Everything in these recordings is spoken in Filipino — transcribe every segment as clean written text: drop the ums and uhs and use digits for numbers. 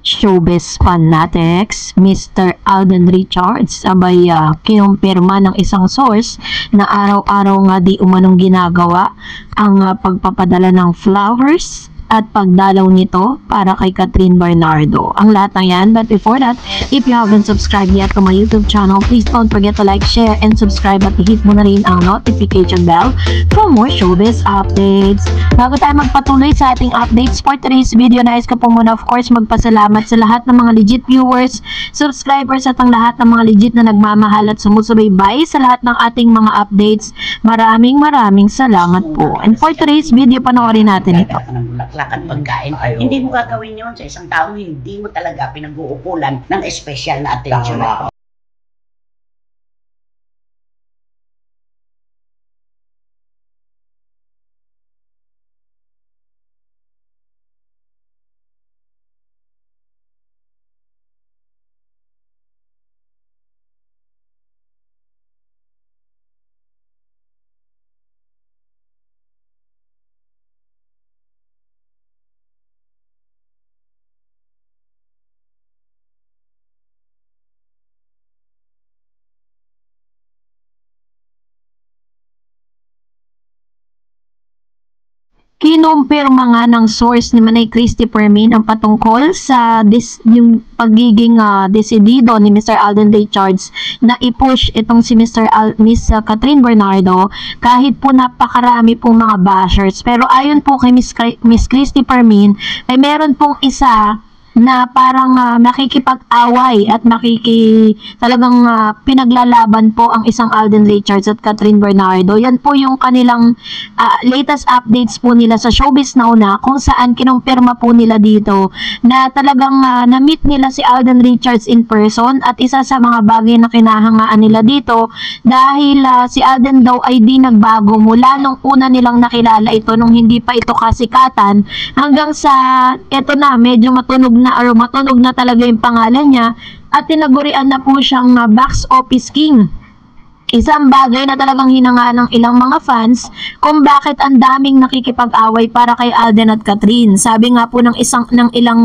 showbiz fanatics, Mr. Alden Richards, abay kinumpirma ng isang source na araw-araw nga di umanong ginagawa ang pagpapadala ng flowers at pagdalaw nito para kay Catherine Bernardo. Ang lahat ng yan. But before that, if you haven't subscribed yet to my YouTube channel, please don't forget to like, share, and subscribe at hit mo na rin ang notification bell for more showbiz updates. Bago tayo magpatuloy sa ating updates for today's video, nais ko po muna of course magpasalamat sa lahat ng mga legit viewers, subscribers at ang lahat ng mga legit na nagmamahal at sumusubaybay sa lahat ng ating mga updates. Maraming salamat po. And for today's video, panoorin natin ito. At pagkain. Hindi mo gagawin yun sa isang tao, hindi mo talaga pinag-uukulan ng special na attention. Kinumpirma nga ng source ni Manay Christopher Min ang patungkol sa yung pagiging desidido ni Mr. Alden Richards na i-push itong si Miss Catherine Bernardo kahit po napakarami pong mga bashers. Pero ayon po kay Miss Christopher Min, ay meron pong isa na parang makikipag-away at talagang pinaglalaban po ang isang Alden Richards at Catherine Bernardo. Yan po yung kanilang latest updates po nila sa Showbiz Now na kung saan kinumpirma po nila dito na talagang na-meet nila si Alden Richards in person at isa sa mga bagay na kinahangaan nila dito dahil si Alden daw ay di nagbago mula nung una nilang nakilala ito nung hindi pa ito kasikatan hanggang sa eto na medyo matunog na talaga yung pangalan niya at tinagurian na po siyang box office king. Isang bagay na talagang hinanga ng ilang mga fans kung bakit ang daming nakikipag-away para kay Alden at Catherine. Sabi nga po ng ilang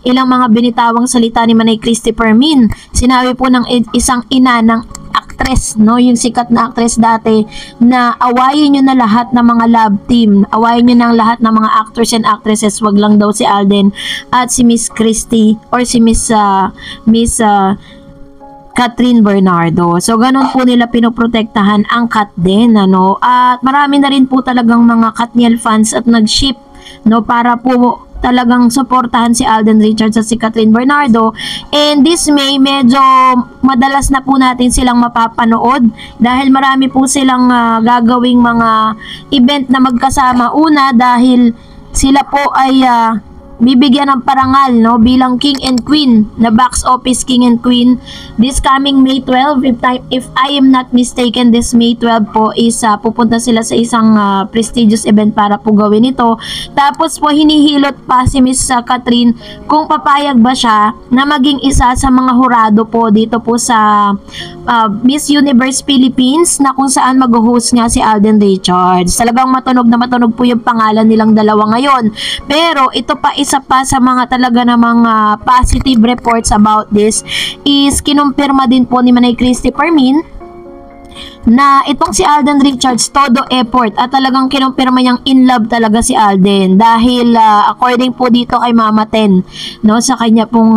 mga binitawang salita ni Manay Christopher Min, sinabi po ng isang ina ng actress, no, yung sikat na actress dati, na awayin nyo na lahat ng mga love team, awayin nyo na lahat ng mga actors and actresses, wag lang daw si Alden at si Miss Christie or si Miss Catherine Bernardo. So, ganun po nila pinoprotektahan ang Kat din, ano. At marami na rin po talagang mga Katniel fans at nag-ship, no, para po talagang suportahan si Alden Richards at si Catherine Bernardo. And this May, medyo madalas na po natin silang mapapanood dahil marami po silang gagawing mga event na magkasama. Una, dahil sila po ay bibigyan ng parangal, no, bilang King and Queen, na box office King and Queen this coming May 12. If I am not mistaken, this May 12 po is pupunta sila sa isang prestigious event para po gawin ito. Tapos po hinihilot pa si Miss Catherine kung papayag ba siya na maging isa sa mga hurado po dito po sa Miss Universe Philippines, na kung saan mag-host nga si Alden Richards. Talagang matunog na matunog po yung pangalan nilang dalawa ngayon. Pero ito pa, isa pa sa mga talaga namang positive reports about this is kinumpirma din po ni Manay Christopher Min na itong si Alden Richards todo effort at talagang kinumpirma niyang in love talaga si Alden dahil according po dito kay Mama Ten, no, sa kanya pong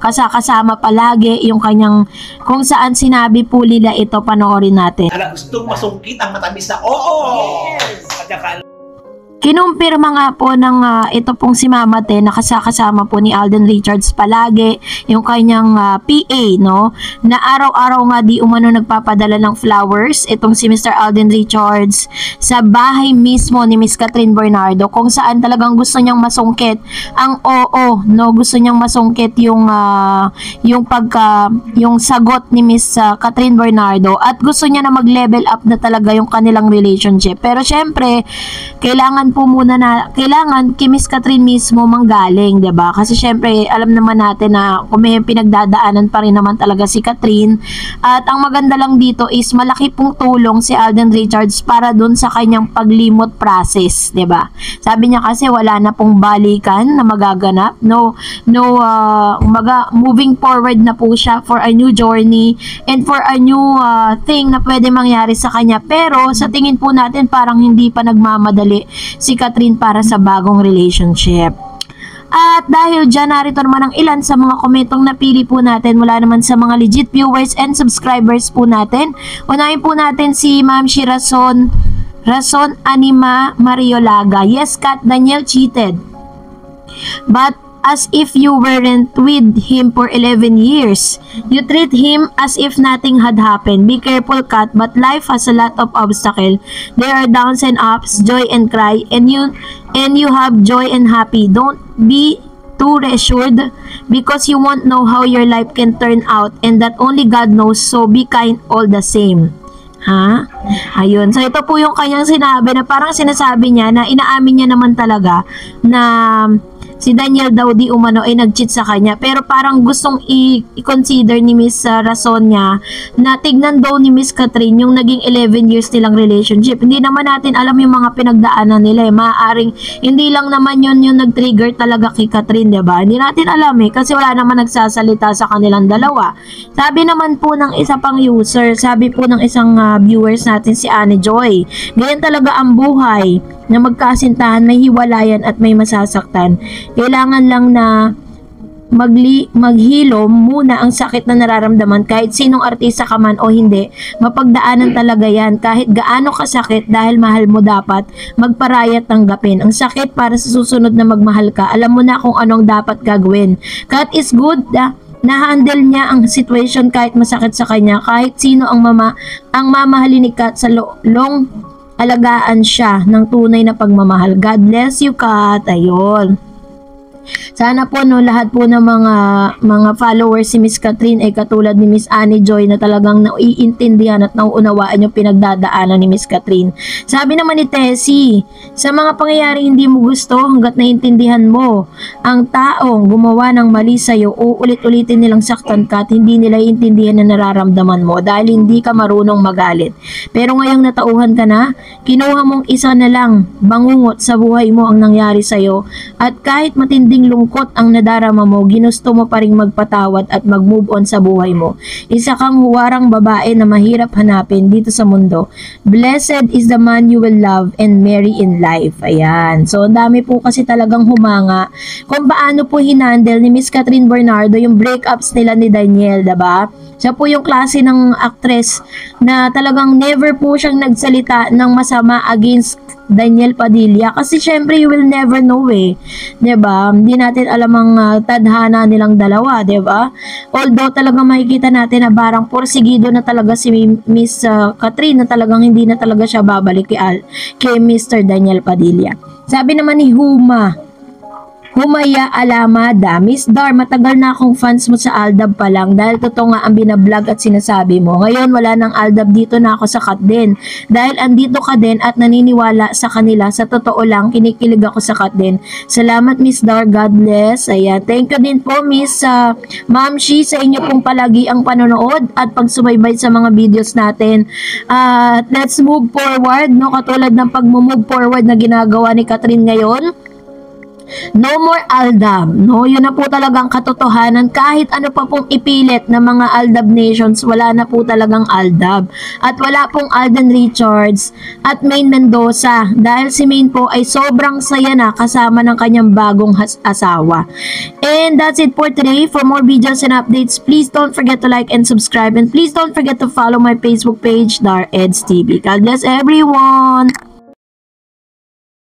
kasama palagi yung kanyang kung saan sinabi po nila ito, panoorin natin. Gustong masungkit ang matamis na oo! Yes! Kinumpirma nga po ng ito pong si Mama Ten na kasama po ni Alden Richards palagi yung kanyang PA, no, na araw-araw nga di umano nagpapadala ng flowers itong si Mr. Alden Richards sa bahay mismo ni Miss Catherine Bernardo, kung saan talagang gusto niyang masungkit ang oo, no, gusto niyang masungkit yung sagot ni Miss Catherine Bernardo at gusto niya na mag-level up na talaga yung kanilang relationship. Pero syempre, kailangan kailangan po muna kay Miss Catherine mismo manggaling, 'di ba? Kasi syempre, alam naman natin na kung may pinagdadaanan pa rin naman talaga si Catherine. At ang maganda lang dito is malaki pong tulong si Alden Richards para dun sa kanyang paglimot process, 'di ba? Sabi niya kasi wala na pong balikan na magaganap. Moving forward na po siya for a new journey and for a new thing na pwede mangyari sa kanya. Pero sa tingin po natin parang hindi pa nagmamadali si Catherine para sa bagong relationship. At dahil dyan, narito naman ang ilan sa mga komentong napili po natin mula naman sa mga legit viewers and subscribers po natin. Unahin po natin si Ma'am Shirason Anima Mariolaga. Yes, Kat, Daniel cheated. But as if you weren't with him for 11 years. You treat him as if nothing had happened. Be careful, Kat, but life has a lot of obstacles. There are downs and ups, joy and cry, and you have joy and happy. Don't be too reassured because you won't know how your life can turn out and that only God knows, so be kind all the same. Ha? Ayun. So, ito po yung kanyang sinabi na parang sinasabi niya na inaamin niya naman talaga na si Daniel daw di umano ay nag-cheat sa kanya. Pero parang gustong i-consider ni Miss Rasonia na tignan daw ni Miss Catherine yung naging 11 years nilang relationship. Hindi naman natin alam yung mga pinagdaanan nila eh. Maaaring hindi lang naman yun yung nag-trigger talaga kay Catherine, diba? Hindi natin alam eh kasi wala naman nagsasalita sa kanilang dalawa. Sabi naman po ng isa pang user, sabi po ng isang viewers natin si Annie Joy, ganyan talaga ang buhay na magkasintahan, may hiwalayan at may masasaktan. Kailangan lang na maghilom muna ang sakit na nararamdaman kahit sinong artista ka man o hindi. Mapagdaanan talaga yan kahit gaano kasakit dahil mahal mo dapat magparaya tanggapin. Ang sakit para sa susunod na magmahal ka. Alam mo na kung anong dapat gagawin. Kat is good na-handle niya ang situation kahit masakit sa kanya. Kahit sino ang mamahalin ni Kat sa long alagaan siya ng tunay na pagmamahal. God bless you, Kat. Ayun. Sana po lahat po ng mga followers si Miss Catherine ay katulad ni Miss Annie Joy na talagang naiintindihan at nauunawaan yung pinagdadaanan ni Miss Catherine. Sabi naman ni Tessie, sa mga pangyayaring hindi mo gusto hanggat naiintindihan mo ang taong gumawa ng mali sa'yo o ulit-ulitin nilang saktan ka at hindi nila iintindihan na nararamdaman mo dahil hindi ka marunong magalit. Pero ngayong natauhan ka na, kinuha mong isa na lang bangungot sa buhay mo ang nangyari sa'yo at kahit matinding lungkot ang nadarama mo, ginusto mo pa ring magpatawad at mag-move on sa buhay mo. Isa kang huwarang babae na mahirap hanapin dito sa mundo. Blessed is the man you will love and marry in life. Ayan. So, ang dami po kasi talagang humanga kung paano po hinandle ni Miss Catherine Bernardo yung breakups nila ni Daniel, diba? Siya po yung klase ng actress na talagang never po siyang nagsalita ng masama against Daniel Padilla kasi syempre you will never know eh, 'di ba? Hindi natin alam ang tadhana nilang dalawa, 'di ba? Although talagang makikita natin na parang porsigido na talaga si Miss Catherine na talagang hindi na talaga siya babalik kay Mr. Daniel Padilla. Sabi naman ni Humaya Alamada, Miss Dar, matagal na akong fans mo sa Aldab pa lang dahil totoo nga ang binablog at sinasabi mo. Ngayon wala nang Aldab, dito na ako sa Kat din. Dahil andito ka din at naniniwala sa kanila, sa totoo lang, kinikilig ako sa Kat din. Salamat Miss Dar, God bless. Ayan, thank you din po Miss Ma'am Shi sa inyo pong palagi ang panonood at pagsubaybay sa mga videos natin. Let's move forward, no? Katulad ng pag-move forward na ginagawa ni Catherine ngayon. No more Aldab, no? Yun na po talagang katotohanan. Kahit ano pa pong ipilit ng mga Aldab nations, wala na po talagang Aldab. At wala pong Alden Richards at Maine Mendoza dahil si Maine po ay sobrang saya na kasama ng kanyang bagong asawa. And that's it for today. For more videos and updates, please don't forget to like and subscribe. And please don't forget to follow my Facebook page, Dar Eds TV. God bless everyone!